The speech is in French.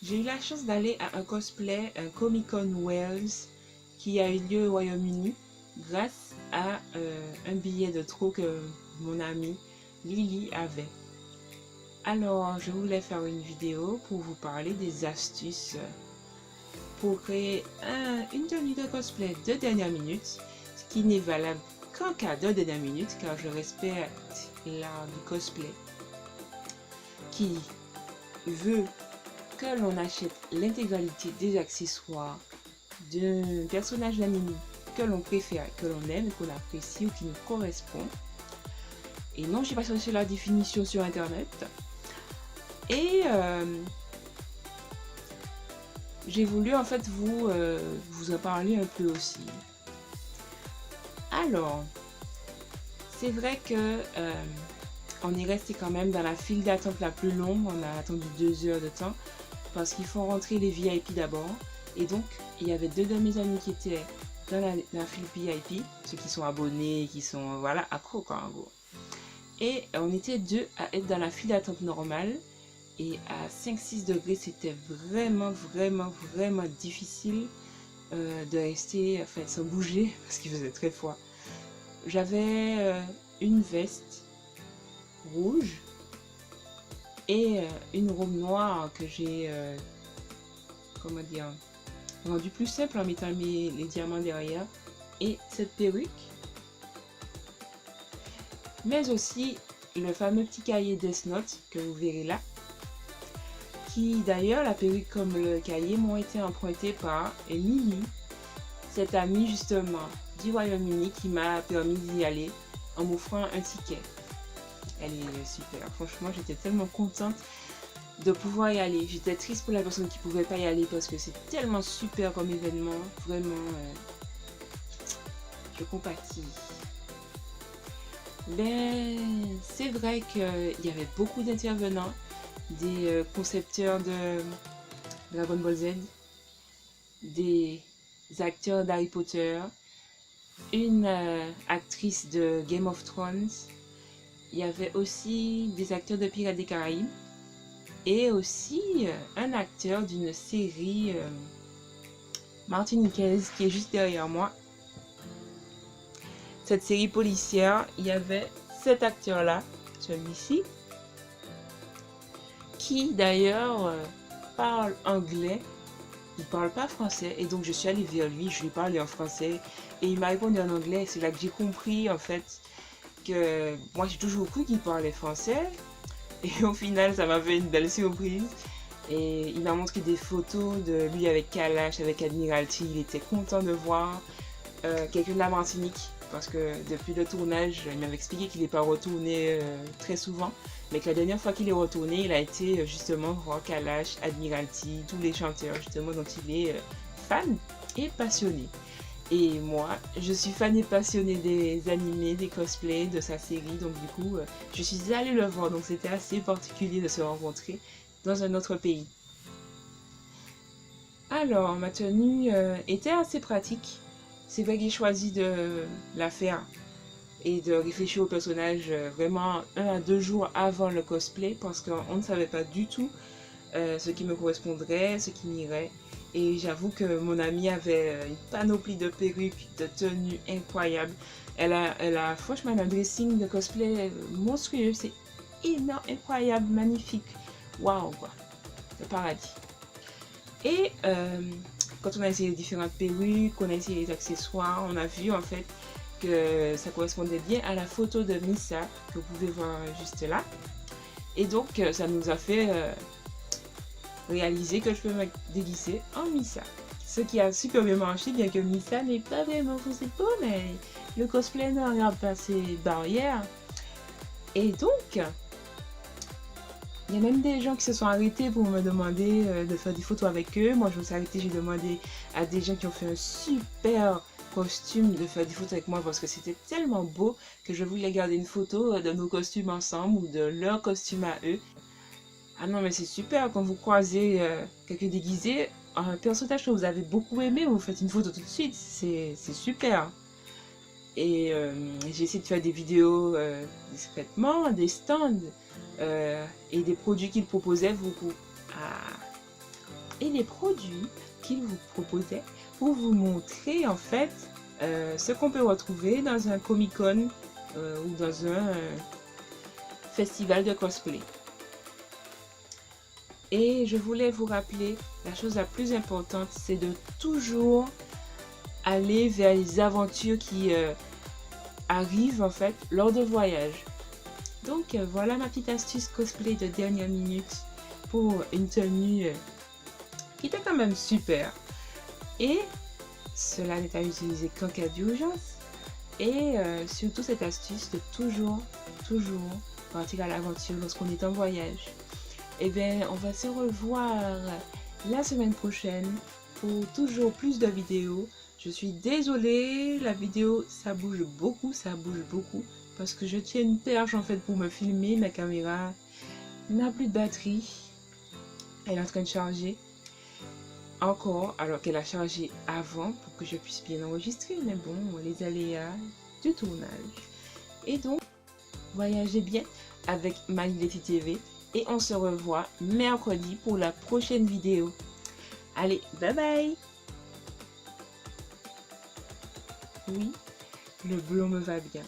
J'ai eu la chance d'aller à un cosplay, un Comic Con Wales qui a eu lieu au Royaume-Uni grâce à un billet de trop que mon amie Lily avait. Alors, je voulais faire une vidéo pour vous parler des astuces pour créer une tenue de cosplay de dernière minute, ce qui n'est valable qu'en cas de dernière minute car je respecte l'art du cosplay qui veut que l'on achète l'intégralité des accessoires d'un personnage d'anime que l'on préfère, que l'on aime, qu'on apprécie ou qui nous correspond. Et non, je n'ai pas cherché la définition sur internet. Et j'ai voulu en fait vous en parler un peu aussi. Alors, c'est vrai que on est resté quand même dans la file d'attente la plus longue. On a attendu 2 heures de temps parce qu'il faut rentrer les VIP d'abord. Et donc, il y avait deux de mes amis qui étaient dans la file VIP, ceux qui sont abonnés, qui sont, voilà, accros quoi, en gros. Et on était deux à être dans la file d'attente normale. Et à 5-6 degrés, c'était vraiment, vraiment, vraiment difficile de rester, enfin, sans bouger, parce qu'il faisait très froid. J'avais une veste rouge et une robe noire que j'ai, comment dire, rendu plus simple en mettant les diamants derrière, et cette perruque, mais aussi le fameux petit cahier Death Note que vous verrez là, qui d'ailleurs, la perruque comme le cahier m'ont été empruntés par Lily, cette amie justement du Royaume-Uni qui m'a permis d'y aller en m'offrant un ticket. Elle est super, franchement j'étais tellement contente de pouvoir y aller. J'étais triste pour la personne qui ne pouvait pas y aller parce que c'est tellement super comme événement, vraiment, je compatis. Ben, c'est vrai qu'il y avait beaucoup d'intervenants, des concepteurs de Dragon Ball Z, des acteurs d'Harry Potter, une actrice de Game of Thrones, il y avait aussi des acteurs de Pirates des Caraïbes et aussi un acteur d'une série martiniquaise qui est juste derrière moi. Cette série policière, il y avait cet acteur-là, celui-ci, qui d'ailleurs parle anglais, il parle pas français, et donc je suis allée vers lui, je lui parlais en français, et il m'a répondu en anglais. C'est là que j'ai compris en fait que moi j'ai toujours cru qu'il parlait français, et au final ça m'a fait une belle surprise. Et il m'a montré des photos de lui avec Kalash, avec Admiralty, il était content de voir quelqu'un de la Martinique, parce que depuis le tournage, il m'avait expliqué qu'il n'est pas retourné très souvent, mais que la dernière fois qu'il est retourné, il a été justement voir Kalash, Admiralty, tous les chanteurs justement dont il est fan et passionné. Et moi, je suis fan et passionnée des animés, des cosplays, de sa série, donc du coup, je suis allée le voir, donc c'était assez particulier de se rencontrer dans un autre pays. Alors, ma tenue était assez pratique. C'est vrai que j'ai choisi de la faire et de réfléchir au personnage vraiment 1 à 2 jours avant le cosplay parce qu'on ne savait pas du tout ce qui me correspondrait, ce qui m'irait. Et j'avoue que mon amie avait une panoplie de perruques, de tenues incroyables. Elle a franchement un dressing de cosplay monstrueux. C'est énorme, incroyable, magnifique. Waouh, quoi. Le paradis. Et quand on a essayé les différentes perruques, on a essayé les accessoires, on a vu en fait que ça correspondait bien à la photo de Misa que vous pouvez voir juste là. Et donc ça nous a fait réaliser que je peux me déguiser en Misa. Ce qui a super bien marché, bien que Misa n'est pas vraiment foncé peau, mais le cosplay ne regarde pas ses barrières. Et donc, il y a même des gens qui se sont arrêtés pour me demander de faire des photos avec eux. Moi, je me suis arrêtée, j'ai demandé à des gens qui ont fait un super costume de faire des photos avec moi parce que c'était tellement beau que je voulais garder une photo de nos costumes ensemble ou de leur costume à eux. Ah non, mais c'est super quand vous croisez quelqu'un déguisé, un personnage que vous avez beaucoup aimé, vous faites une photo tout de suite. C'est super. Et j'ai essayé de faire des vidéos discrètement, des stands et des produits qu'ils proposaient. et les produits qu'il vous proposait pour vous montrer en fait ce qu'on peut retrouver dans un Comic-Con ou dans un festival de cosplay. Et je voulais vous rappeler, la chose la plus importante, c'est de toujours aller vers les aventures qui arrivent en fait lors de voyages. Donc voilà ma petite astuce cosplay de dernière minute pour une tenue qui était quand même super. Et cela n'est à utiliser qu'en cas d'urgence. Et surtout cette astuce de toujours partir à l'aventure lorsqu'on est en voyage. Et bien, on va se revoir la semaine prochaine pour toujours plus de vidéos. Je suis désolée, la vidéo, ça bouge beaucoup, parce que je tiens une perche en fait pour me filmer. Ma caméra n'a plus de batterie. Elle est en train de charger encore, alors qu'elle a chargé avant pour que je puisse bien enregistrer. Mais bon, les aléas du tournage. Et donc, voyagez bien avec Manileti TV. Et on se revoit mercredi pour la prochaine vidéo. Allez, bye bye! Oui, le bleu me va bien.